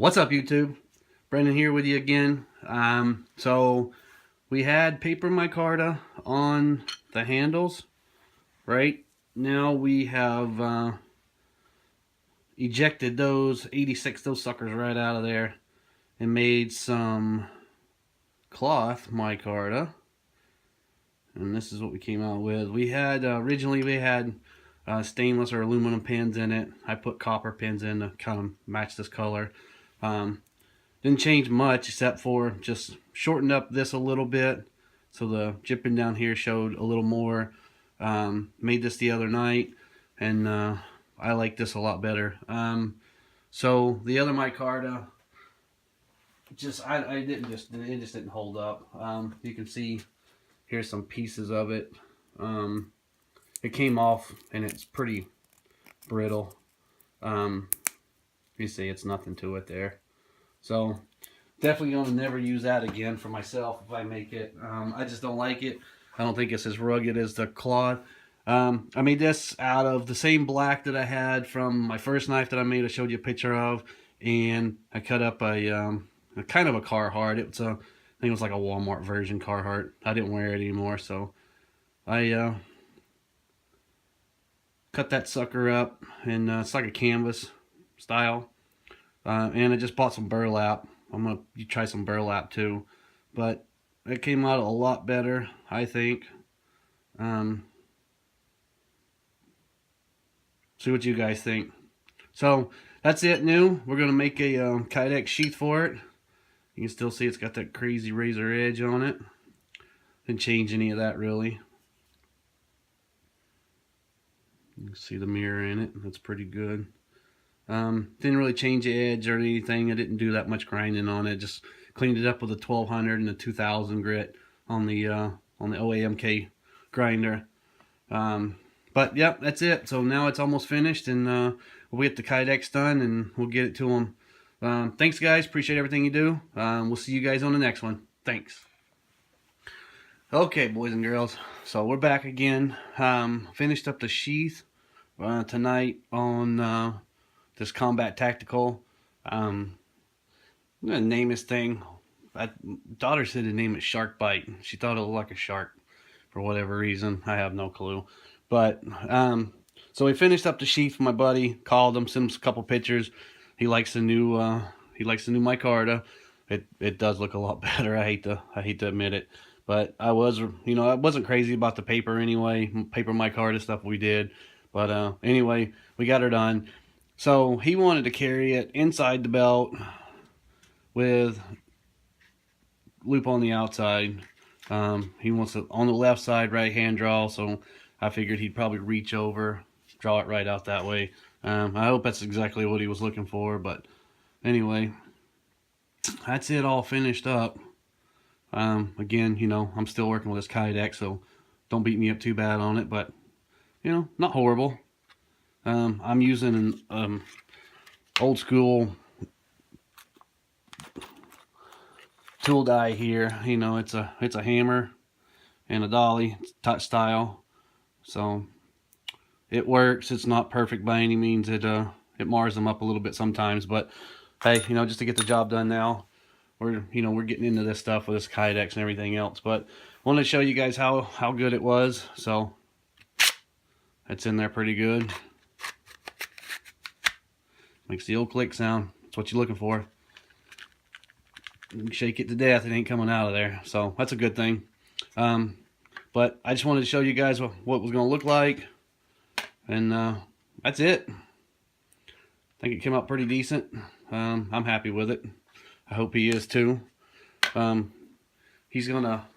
What's up, YouTube? Brendan here with you again. So we had paper micarta on the handles. Right now we have ejected those 86 those suckers right out of there and made some cloth micarta. And this is what we came out with. We had originally we had stainless or aluminum pins in it. I put copper pins in to kind of match this color. Didn't change much except for just shortened up this a little bit so the jipping down here showed a little more. Made this the other night and I like this a lot better. So the other micarta it just didn't hold up. You can see here's some pieces of it. It came off and it's pretty brittle. You see it's nothing to it there. So definitely gonna never use that again for myself if I make it. I just don't like it. I don't think it's as rugged as the cloth. I made this out of the same black that I had from my first knife that I made. I showed you a picture of, and I cut up a kind of a Carhartt. I think it was like a Walmart version Carhartt. I didn't wear it anymore, so I cut that sucker up, and it's like a canvas style. And I just bought some burlap. I'm going to try some burlap too. But it came out a lot better, I think. See what you guys think. So, that's it new. We're going to make a Kydex sheath for it. You can still see it's got that crazy razor edge on it. Didn't change any of that really. You can see the mirror in it. That's pretty good. Didn't really change the edge or anything. I didn't do that much grinding on it. Just cleaned it up with a 1200 and a 2000 grit on the OAMK grinder. But yep, that's it. So now it's almost finished, and we'll get the Kydex done and we'll get it to them. Thanks guys, appreciate everything you do. We'll see you guys on the next one. Thanks. Okay, boys and girls, so we're back again. Finished up the sheath tonight on this Combat Tactical. I'm gonna name this thing. My daughter said to name it Shark Bite. She thought it looked like a shark for whatever reason. I have no clue. But so we finished up the sheath. My buddy called him, sent him a couple pictures. He likes the new micarta. It does look a lot better. I hate to admit it, but I wasn't crazy about the paper anyway. Paper micarta stuff we did, but anyway, we got her done. So he wanted to carry it inside the belt with loop on the outside. He wants it on the left side, right hand draw. So I figured he'd probably reach over, draw it right out that way. I hope that's exactly what he was looking for. But anyway, that's it all finished up. Again, I'm still working with this Kydex, so don't beat me up too bad on it. But not horrible. I'm using an old school tool die here. It's a hammer and a dolly. It's touch style, so it works. It's not perfect by any means. It mars them up a little bit sometimes, but hey, just to get the job done now, we're getting into this stuff with this Kydex and everything else. But I wanted to show you guys how good it was. So it's in there pretty good. Makes the old click sound. That's what you're looking for. You shake it to death, it ain't coming out of there. So that's a good thing. But I just wanted to show you guys what it was going to look like. And that's it. I think it came out pretty decent. I'm happy with it. I hope he is too. He's got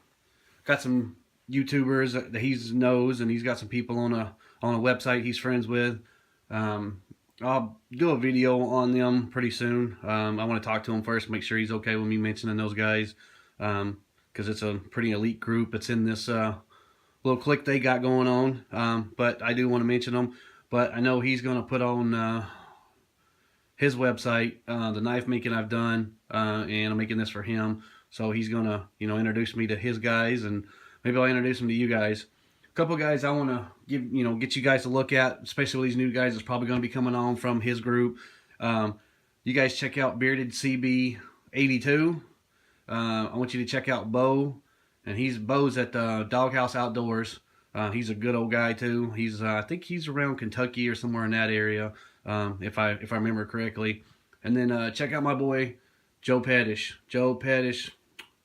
some YouTubers that he knows, and he's got some people on a website he's friends with. I'll do a video on them pretty soon. I want to talk to him first, make sure he's okay with me mentioning those guys, because it's a pretty elite group. It's in this little clique they got going on, but I do want to mention them. But I know he's going to put on his website the knife making I've done, and I'm making this for him. So he's going to introduce me to his guys, and maybe I'll introduce him to you guys. Couple guys I want to get you guys to look at, especially these new guys that's probably going to be coming on from his group. you guys check out Bearded CB82. I want you to check out Bo, and Bo's at the Doghouse Outdoors. He's a good old guy too. I think he's around Kentucky or somewhere in that area, if I remember correctly. And then check out my boy Joe Pettish. Joe Pettish,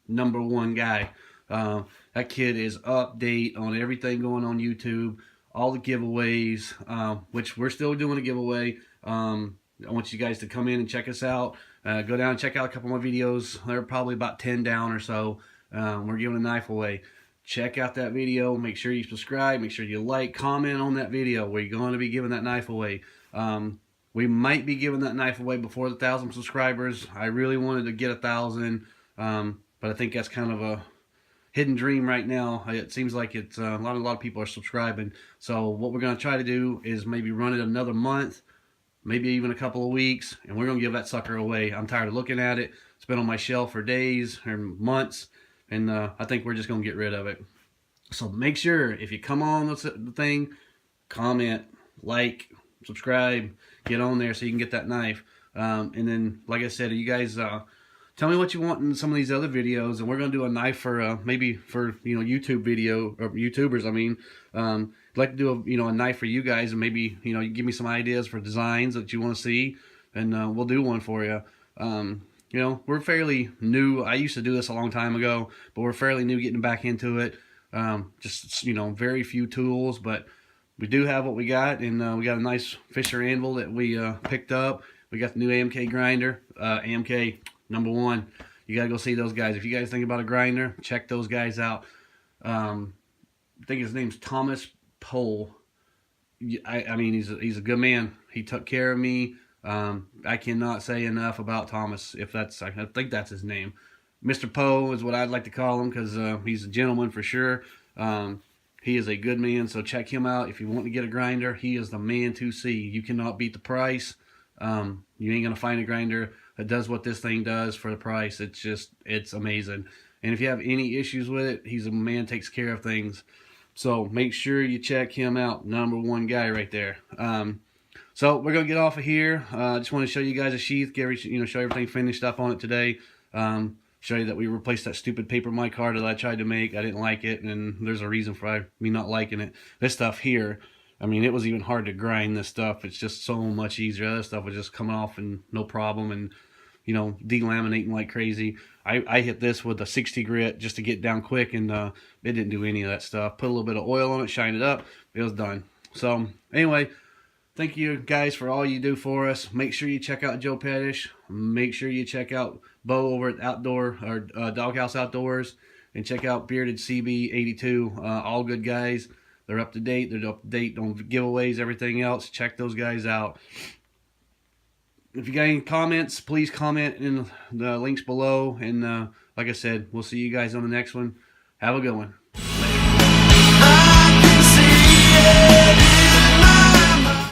#1 guy. That kid is update on everything going on YouTube, all the giveaways, which we're still doing a giveaway. I want you guys to come in and check us out. Go down and check out a couple of my videos. They're probably about 10 down or so. We're giving a knife away. Check out that video. Make sure you subscribe. Make sure you like, comment on that video. We're going to be giving that knife away. We might be giving that knife away before the 1,000 subscribers. I really wanted to get 1,000, but I think that's kind of a hidden dream right now. It seems like it's a lot of people are subscribing. So what we're going to try to do is maybe run it another month, maybe even a couple of weeks, and we're going to give that sucker away. I'm tired of looking at it. It's been on my shelf for days or months, and I think we're just going to get rid of it. So make sure, if you come on the thing, comment, like, subscribe, get on there so you can get that knife. And then, like I said, you guys tell me what you want in some of these other videos, and we're going to do a knife for maybe for YouTube video, or YouTubers. I mean, I'd like to do a knife for you guys, and maybe you give me some ideas for designs that you want to see, and we'll do one for you. We're fairly new. I used to do this a long time ago, but we're fairly new getting back into it. Just very few tools, but we do have what we got, and we got a nice Fisher anvil that we picked up. We got the new AMK grinder, AMK #1. You gotta go see those guys. If you guys think about a grinder, check those guys out. I think his name's Thomas Pohl. I mean, he's a good man. He took care of me. I cannot say enough about Thomas. I think that's his name. Mr. Poe is what I'd like to call him, because he's a gentleman for sure. He is a good man, so check him out. If you want to get a grinder, he is the man to see. You cannot beat the price. You ain't gonna find a grinder that does what this thing does for the price. It's amazing. And if you have any issues with it, he's a man, takes care of things. So make sure you check him out. #1 guy right there. So we're gonna get off of here. I just want to show you guys a sheath, show everything finished up on it today. Show you that we replaced that stupid paper mic card that I tried to make. I didn't like it, and there's a reason for me not liking it. This stuff here, I mean, it was even hard to grind this stuff. It's just so much easier. Other stuff was just coming off and no problem, and delaminating like crazy. I hit this with a 60 grit just to get down quick, and it didn't do any of that stuff. Put a little bit of oil on it, shined it up, it was done. So anyway, thank you guys for all you do for us. Make sure you check out Joe Pettish. Make sure you check out Bo over at Doghouse Outdoors, and check out Bearded CB82. All good guys. They're up to date. They're up to date on giveaways, everything else. Check those guys out. If you got any comments, please comment in the links below. And like I said, we'll see you guys on the next one. Have a good one.